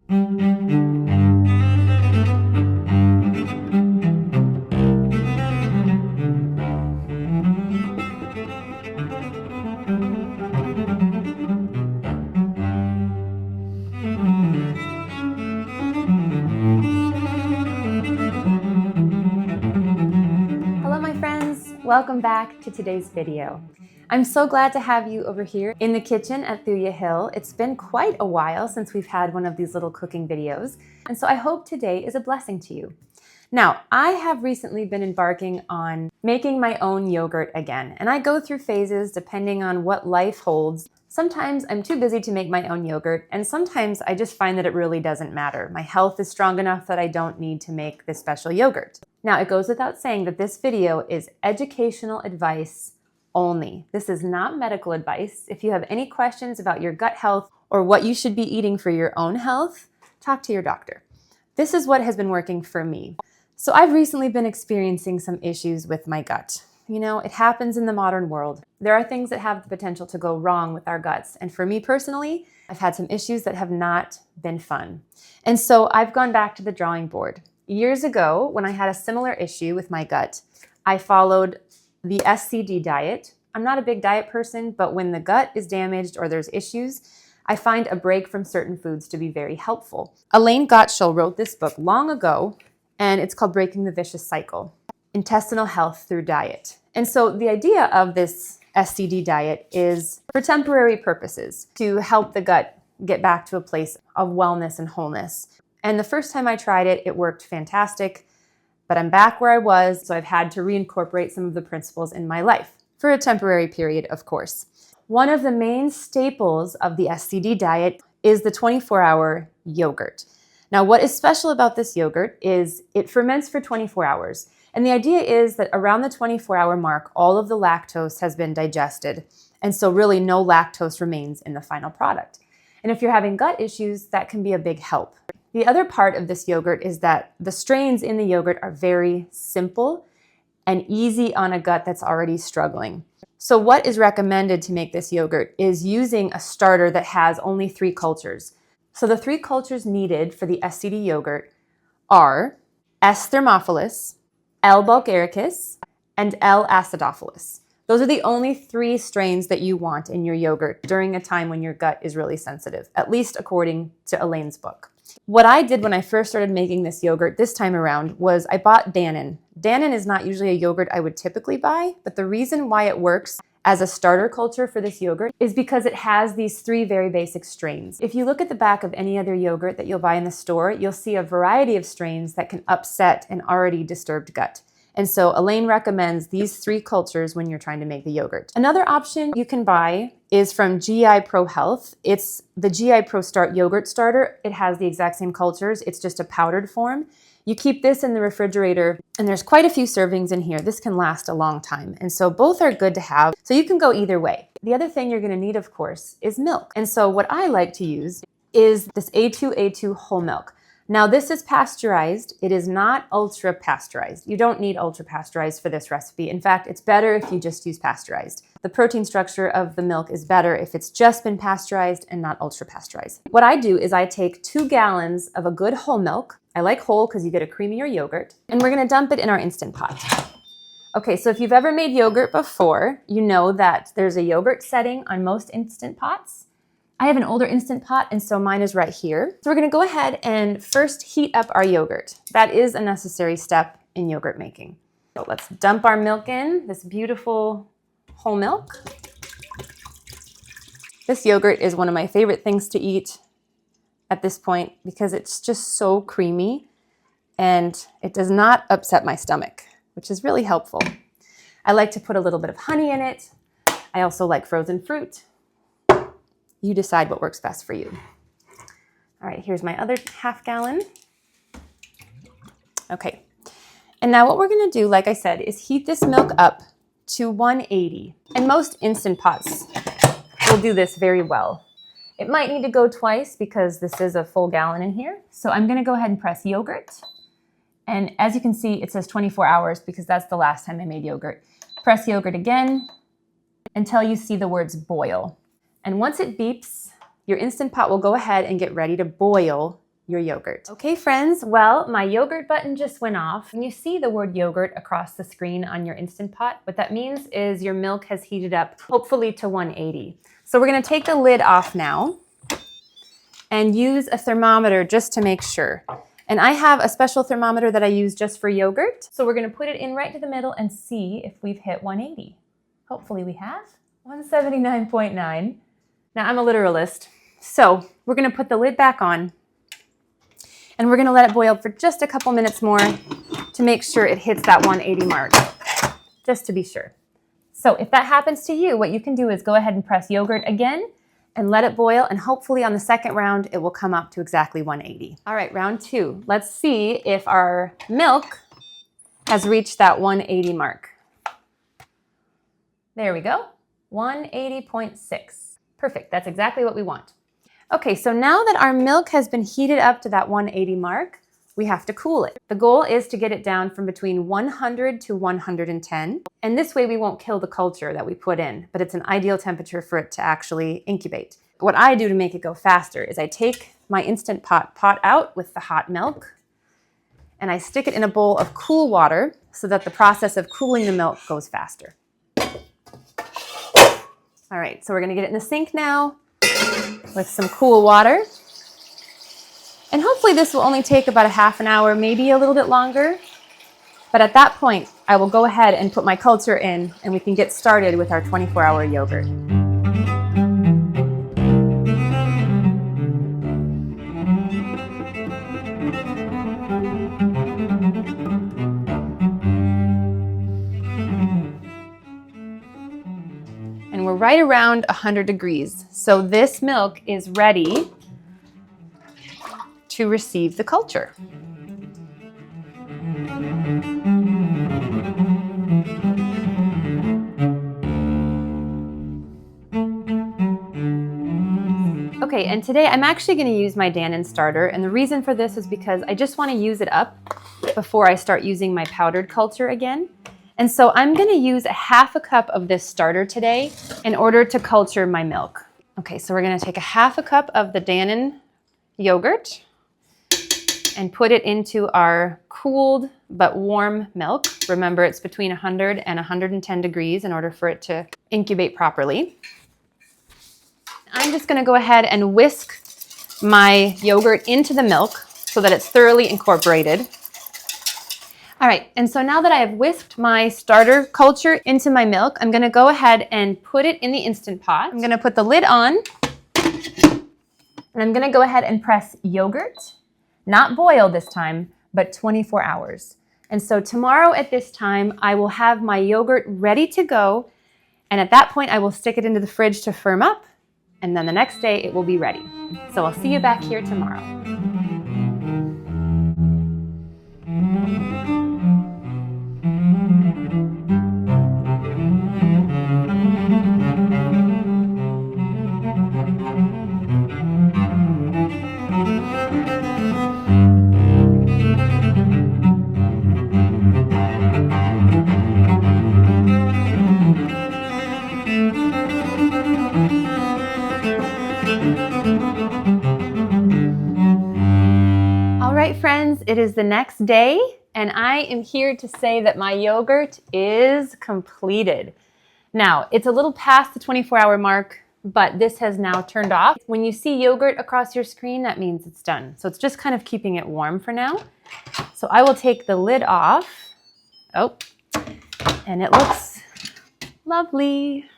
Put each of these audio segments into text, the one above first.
Hello my friends, welcome back to today's video. I'm so glad to have you over here in the kitchen at Thuja Hill. It's been quite a while since we've had one of these little cooking videos, and so I hope today is a blessing to you. Now, I have recently been embarking on making my own yogurt again, and I go through phases depending on what life holds. Sometimes I'm too busy to make my own yogurt, and sometimes I just find that it really doesn't matter. My health is strong enough that I don't need to make this special yogurt. Now, it goes without saying that this video is educational advice only. This is not medical advice. If you have any questions about your gut health or what you should be eating for your own health, talk to your doctor. This is what has been working for me. So I've recently been experiencing some issues with my gut. You know, it happens in the modern world. There are things that have the potential to go wrong with our guts. And for me personally, I've had some issues that have not been fun. And so I've gone back to the drawing board. Years ago, when I had a similar issue with my gut, I followed the SCD diet. I'm not a big diet person, but when the gut is damaged or there's issues, I find a break from certain foods to be very helpful. Elaine Gottschall wrote this book long ago, and it's called Breaking the Vicious Cycle: Intestinal Health Through Diet. And so the idea of this SCD diet is for temporary purposes to help the gut get back to a place of wellness and wholeness. And the first time I tried it, it worked fantastic, but I'm back where I was, so I've had to reincorporate some of the principles in my life for a temporary period, of course. One of the main staples of the SCD diet is the 24-hour yogurt. Now, what is special about this yogurt is it ferments for 24 hours. And the idea is that around the 24-hour mark, all of the lactose has been digested. And so really no lactose remains in the final product. And if you're having gut issues, that can be a big help. The other part of this yogurt is that the strains in the yogurt are very simple and easy on a gut that's already struggling. So what is recommended to make this yogurt is using a starter that has only 3 cultures. So the 3 cultures needed for the SCD yogurt are S. thermophilus, L. bulgaricus, and L. acidophilus. Those are the only 3 strains that you want in your yogurt during a time when your gut is really sensitive, at least according to Elaine's book. What I did when I first started making this yogurt this time around was I bought Dannon. Dannon is not usually a yogurt I would typically buy, but the reason why it works as a starter culture for this yogurt is because it has these 3 very basic strains. If you look at the back of any other yogurt that you'll buy in the store, you'll see a variety of strains that can upset an already disturbed gut. And so Elaine recommends these 3 cultures when you're trying to make the yogurt. Another option you can buy is from GI Pro Health. It's the GI Pro Start Yogurt Starter. It has the exact same cultures. It's just a powdered form. You keep this in the refrigerator, and there's quite a few servings in here. This can last a long time. And so both are good to have. So you can go either way. The other thing you're gonna need, of course, is milk. And so what I like to use is this A2 whole milk. Now this is pasteurized. It is not ultra pasteurized. You don't need ultra pasteurized for this recipe. In fact, it's better if you just use pasteurized. The protein structure of the milk is better if it's just been pasteurized and not ultra pasteurized. What I do is I take 2 gallons of a good whole milk. I like whole because you get a creamier yogurt, and we're gonna dump it in our Instant Pot. Okay, so if you've ever made yogurt before, you know that there's a yogurt setting on most Instant Pots. I have an older Instant Pot, and so mine is right here. So we're gonna go ahead and first heat up our yogurt. That is a necessary step in yogurt making. So let's dump our milk in, this beautiful whole milk. This yogurt is one of my favorite things to eat at this point because it's just so creamy and it does not upset my stomach, which is really helpful. I like to put a little bit of honey in it. I also like frozen fruit. You decide what works best for you. All right, here's my other half gallon. Okay, and now what we're gonna do, like I said, is heat this milk up to 180. And most Instant Pots will do this very well. It might need to go twice because this is a full gallon in here. So I'm gonna go ahead and press yogurt. And as you can see, it says 24 hours because that's the last time I made yogurt. Press yogurt again until you see the words boil. And once it beeps, your Instant Pot will go ahead and get ready to boil your yogurt. Okay friends, well, my yogurt button just went off. And you see the word yogurt across the screen on your Instant Pot. What that means is your milk has heated up, hopefully to 180. So we're gonna take the lid off now and use a thermometer just to make sure. And I have a special thermometer that I use just for yogurt. So we're gonna put it in right to the middle and see if we've hit 180. Hopefully we have. 179.9. Now I'm a literalist. So we're gonna put the lid back on and we're gonna let it boil for just a couple minutes more to make sure it hits that 180 mark, just to be sure. So if that happens to you, what you can do is go ahead and press yogurt again and let it boil, and hopefully on the second round, it will come up to exactly 180. All right, round 2. Let's see if our milk has reached that 180 mark. There we go, 180.6. Perfect, that's exactly what we want. Okay, so now that our milk has been heated up to that 180 mark, we have to cool it. The goal is to get it down from between 100 to 110. And this way we won't kill the culture that we put in, but it's an ideal temperature for it to actually incubate. What I do to make it go faster is I take my Instant Pot out with the hot milk and I stick it in a bowl of cool water so that the process of cooling the milk goes faster. All right, so we're gonna get it in the sink now with some cool water. And hopefully this will only take about a half an hour, maybe a little bit longer. But at that point, I will go ahead and put my culture in and we can get started with our 24-hour yogurt. And we're right around 100 degrees. So this milk is ready to receive the culture. Okay, and today I'm actually going to use my Dannon starter, and the reason for this is because I just want to use it up before I start using my powdered culture again. And so I'm going to use a half a cup of this starter today in order to culture my milk. Okay, so we're going to take a half a cup of the Dannon yogurt and put it into our cooled but warm milk. Remember, it's between 100 and 110 degrees in order for it to incubate properly. I'm just gonna go ahead and whisk my yogurt into the milk so that it's thoroughly incorporated. All right, and so now that I have whisked my starter culture into my milk, I'm gonna go ahead and put it in the Instant Pot. I'm gonna put the lid on, and I'm gonna go ahead and press yogurt. Not boil this time, but 24 hours. And so tomorrow at this time, I will have my yogurt ready to go. And at that point, I will stick it into the fridge to firm up. And then the next day it will be ready. So I'll see you back here tomorrow. Friends, it is the next day and I am here to say that my yogurt is completed. Now, it's a little past the 24-hour mark, but this has now turned off. When you see yogurt across your screen, that means it's done. So it's just kind of keeping it warm for now. So I will take the lid off. Oh, and it looks lovely.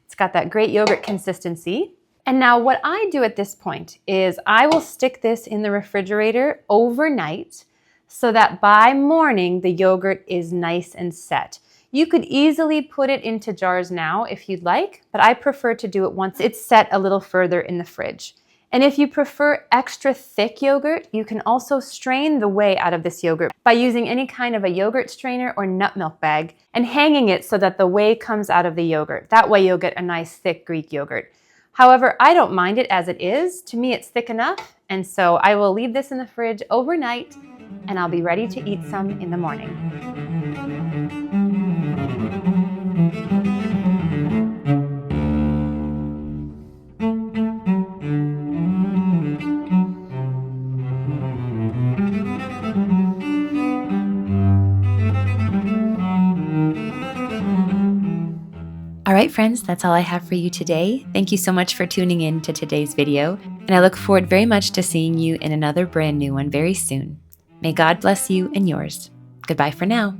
It's got that great yogurt consistency. And now what I do at this point is I will stick this in the refrigerator overnight so that by morning the yogurt is nice and set. You could easily put it into jars now if you'd like, but I prefer to do it once it's set a little further in the fridge. And if you prefer extra thick yogurt, you can also strain the whey out of this yogurt by using any kind of a yogurt strainer or nut milk bag and hanging it so that the whey comes out of the yogurt. That way you'll get a nice thick Greek yogurt. However, I don't mind it as it is. To me, it's thick enough. And so I will leave this in the fridge overnight and I'll be ready to eat some in the morning. All right, friends, that's all I have for you today. Thank you so much for tuning in to today's video, and I look forward very much to seeing you in another brand new one very soon. May God bless you and yours. Goodbye for now.